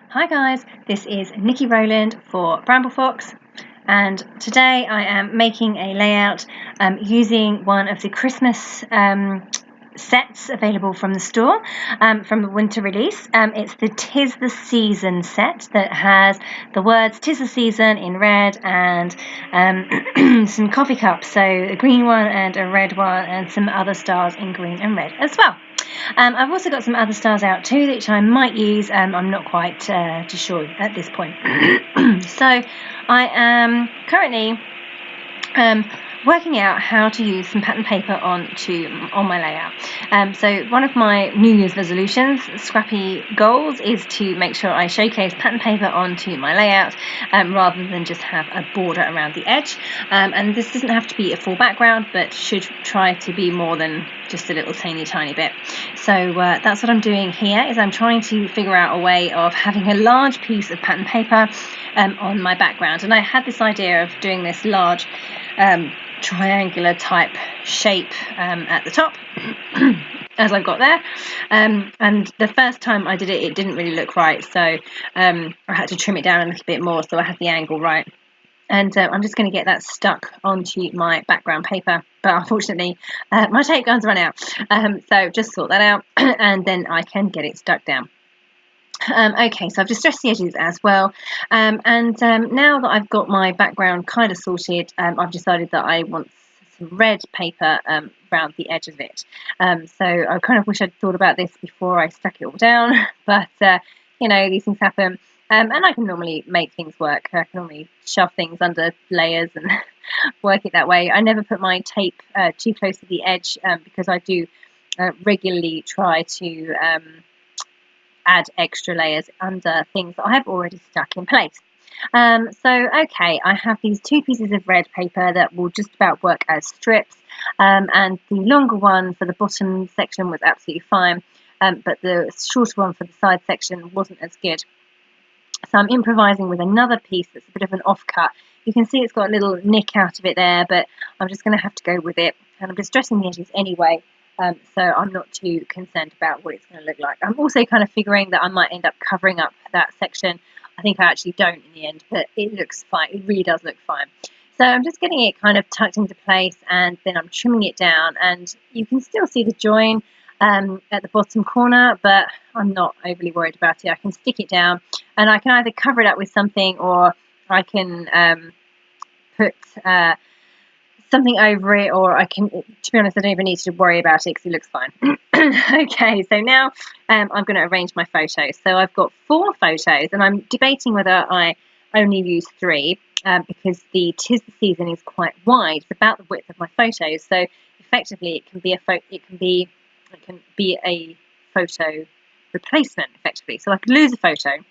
Hi guys, this is Niki Rowland for Bramble Fox, and today I am making a layout using one of the Christmas sets available from the store, from the winter release. It's the 'Tis the Season set that has the words "'Tis the Season" in red and some coffee cups, so a green one and a red one, and some other stars in green and red as well. I've also got some other stars out too, which I might use. I'm not quite too sure at this point. So I am currently working out how to use some pattern paper on my layout. So one of my New Year's resolutions, scrappy goals, is to make sure I showcase pattern paper onto my layout rather than just have a border around the edge. And this doesn't have to be a full background, but should try to be more than just a little tiny bit. So that's what I'm doing here, is I'm trying to figure out a way of having a large piece of pattern paper on my background. And I had this idea of doing this large triangular type shape at the top as I've got there, and the first time I did it didn't really look right, so I had to trim it down a little bit more so I had the angle right. And I'm just going to get that stuck onto my background paper, but unfortunately my tape gun's run out, so just sort that out and then I can get it stuck down. Okay, so I've distressed the edges as well, and now that I've got my background kind of sorted, I've decided that I want some red paper around the edge of it. So I kind of wish I'd thought about this before I stuck it all down, but you know, these things happen, and I can normally make things work. I can normally shove things under layers and work it that way. I never put my tape too close to the edge because I do regularly try to add extra layers under things that I have already stuck in place. Okay, I have these two pieces of red paper that will just about work as strips, and the longer one for the bottom section was absolutely fine, but the shorter one for the side section wasn't as good. So I'm improvising with another piece that's a bit of an offcut. You can see it's got a little nick out of it there, but I'm just going to have to go with it, and I'm distressing the edges anyway. So I'm not too concerned about what it's going to look like. I'm also kind of figuring that I might end up covering up that section. I think I actually don't in the end, but it looks fine. It really does look fine. So I'm just getting it kind of tucked into place, and then I'm trimming it down, and you can still see the join at the bottom corner, but I'm not overly worried about it. I can stick it down, and I can either cover it up with something, or I can put something over it, or I can, to be honest, I don't even need to worry about it because it looks fine. Okay, so now I'm going to arrange my photos. So I've got 4 photos, and I'm debating whether I only use 3 because the 'Tis the Season is quite wide. It's about the width of my photos, so effectively it can be a photo replacement effectively. So I could lose a photo,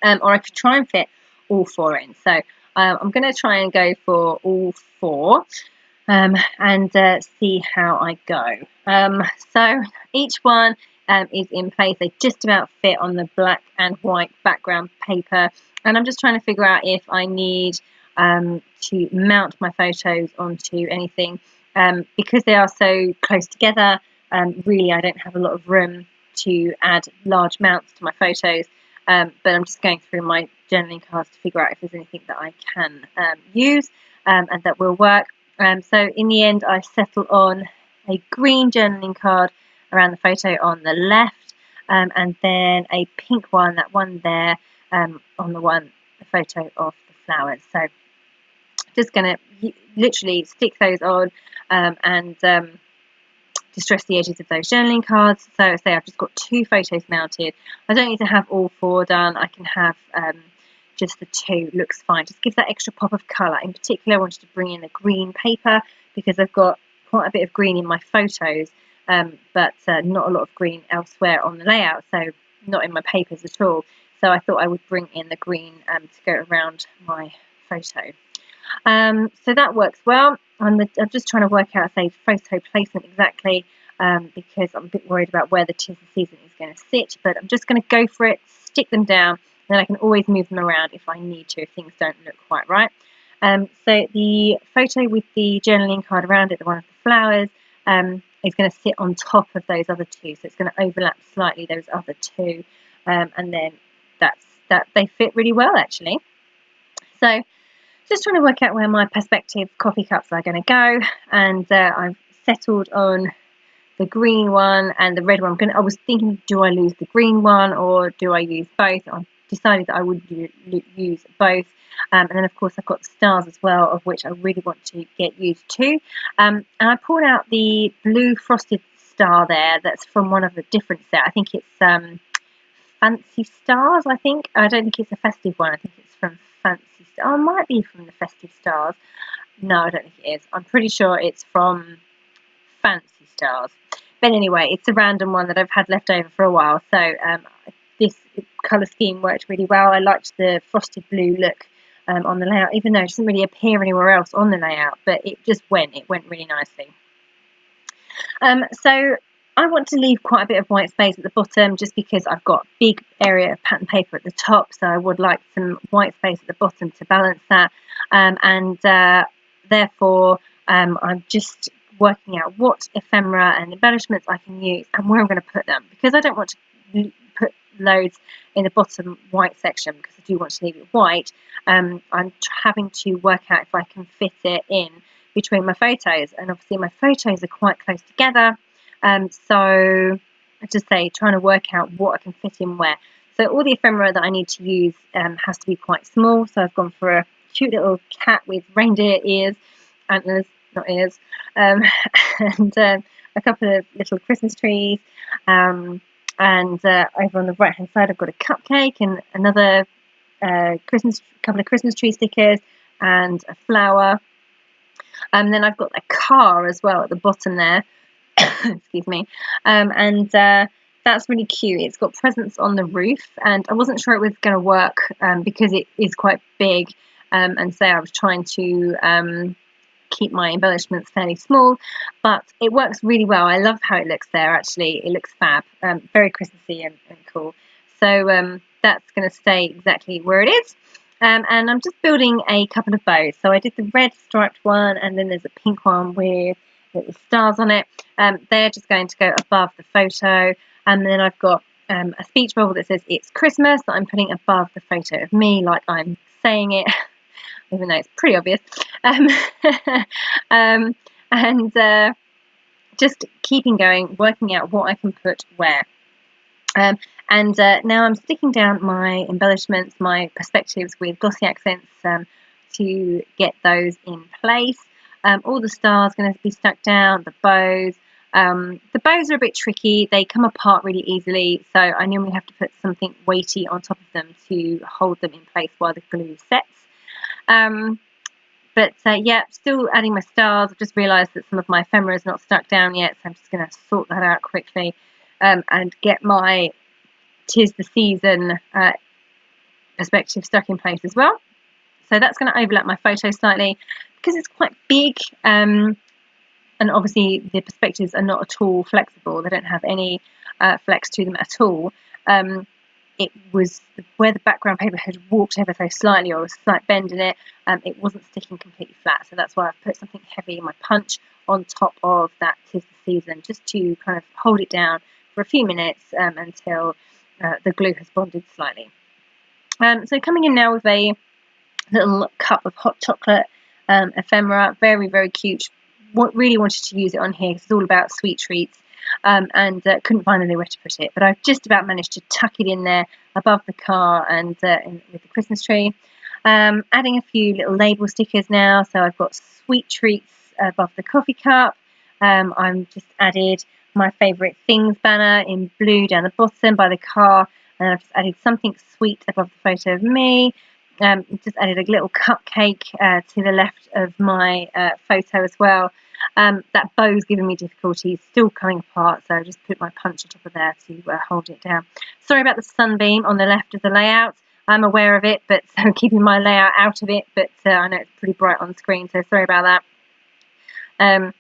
or I could try and fit all 4 in. So I'm going to try and go for all 4 and see how I go. So each one is in place. They just about fit on the black and white background paper, and I'm just trying to figure out if I need to mount my photos onto anything, because they are so close together. Really, I don't have a lot of room to add large mounts to my photos. But I'm just going through my journaling cards to figure out if there's anything that I can use and that will work. So in the end, I settle on a green journaling card around the photo on the left, and then a pink one, that one there, on the photo of the flowers. So just going to literally stick those on and distress the edges of those journaling cards. So say I've just got 2 photos mounted. I don't need to have all 4 done. I can have just the 2. Looks fine. Just gives that extra pop of colour. In particular, I wanted to bring in the green paper because I've got quite a bit of green in my photos, but not a lot of green elsewhere on the layout, so not in my papers at all. So I thought I would bring in the green to go around my photo. So that works well. I'm just trying to work out, say, photo placement exactly, because I'm a bit worried about where the 'Tis the Season is going to sit, but I'm just going to go for it, stick them down, then I can always move them around if I need to, if things don't look quite right. So the photo with the journaling card around it, the one of the flowers, is going to sit on top of those other 2, so it's going to overlap slightly those other 2, and then that's that they fit really well actually. So just trying to work out where my perspective coffee cups are going to go, and I've settled on the green one and the red one. I was thinking, do I lose the green one or do I use both? I decided that I would use both. And then of course I've got the stars as well, of which I really want to get used to. And I pulled out the blue frosted star there. That's from one of the different set. I think it's Fancy Stars, I think. I don't think it's a festive one. I think it's from Fancy Stars. Oh, it might be from the Festive Stars. No, I don't think it is. I'm pretty sure it's from Fancy Stars. But anyway, it's a random one that I've had left over for a while. So this colour scheme worked really well. I liked the frosted blue look on the layout, even though it doesn't really appear anywhere else on the layout. But it just went. It went really nicely. So I want to leave quite a bit of white space at the bottom, just because I've got a big area of pattern paper at the top, so I would like some white space at the bottom to balance that, and therefore I'm just working out what ephemera and embellishments I can use and where I'm going to put them, because I don't want to put loads in the bottom white section, because I do want to leave it white. I'm having to work out if I can fit it in between my photos, and obviously my photos are quite close together, so I just say trying to work out what I can fit in where. So all the ephemera that I need to use has to be quite small, so I've gone for a cute little cat with reindeer ears, antlers, not ears, and a couple of little Christmas trees, and over on the right hand side I've got a cupcake and another couple of Christmas tree stickers and a flower. Then I've got a car as well at the bottom there. Excuse me. And that's really cute. It's got presents on the roof, and I wasn't sure it was going to work because it is quite big, and so I was trying to keep my embellishments fairly small, but it works really well. I love how it looks there actually. It looks fab, very Christmassy and cool. So that's going to stay exactly where it is. And I'm just building a couple of bows. So I did the red striped one, and then there's a pink one with the stars on it. They're just going to go above the photo, and then I've got a speech bubble that says it's Christmas that I'm putting above the photo of me, like I'm saying it, even though it's pretty obvious. And just keeping going, working out what I can put where. And now I'm sticking down my embellishments, my perspectives with glossy accents to get those in place. All the stars are going to be stuck down, the bows. The bows are a bit tricky. They come apart really easily, so I normally have to put something weighty on top of them to hold them in place while the glue sets. But yeah, still adding my stars. I've just realised that some of my ephemera is not stuck down yet, so I'm just going to sort that out quickly and get my "'Tis the Season" perspective stuck in place as well. So that's going to overlap my photo slightly because it's quite big, and obviously the perspectives are not at all flexible. They don't have any flex to them at all. It was where the background paper had warped ever so slightly, or a slight bend in it. It wasn't sticking completely flat, so that's why I've put something heavy in my punch on top of that "'Tis the Season," just to kind of hold it down for a few minutes until the glue has bonded slightly. So coming in now with a little cup of hot chocolate ephemera, very, very cute. Really wanted to use it on here because it's all about sweet treats, and couldn't find anywhere to put it, but I've just about managed to tuck it in there above the car and with the Christmas tree. Adding a few little label stickers now, so I've got sweet treats above the coffee cup. I'm just added my favourite things banner in blue down the bottom by the car, and I've just added something sweet above the photo of me. Just added a little cupcake to the left of my photo as well. That bow's giving me difficulty, still coming apart, so I just put my punch on top of there to hold it down. Sorry about the sunbeam on the left of the layout. I'm aware of it, but so I'm keeping my layout out of it, but I know it's pretty bright on the screen, so sorry about that.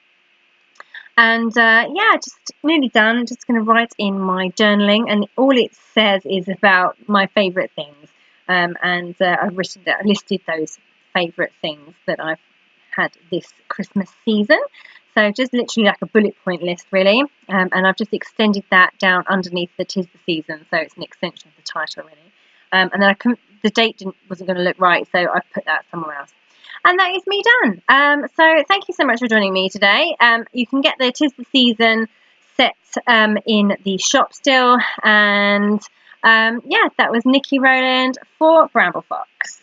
Yeah, just nearly done. Just going to write in my journaling, and all it says is about my favourite things. I've listed those favourite things that I've had this Christmas season. So just literally like a bullet point list, really. And I've just extended that down underneath the "'Tis the Season," so it's an extension of the title, really. and then the date wasn't going to look right, so I put that somewhere else. And that is me done. So thank you so much for joining me today. You can get the 'Tis the Season set in the shop still. And yeah, that was Niki Rowland for Bramble Fox.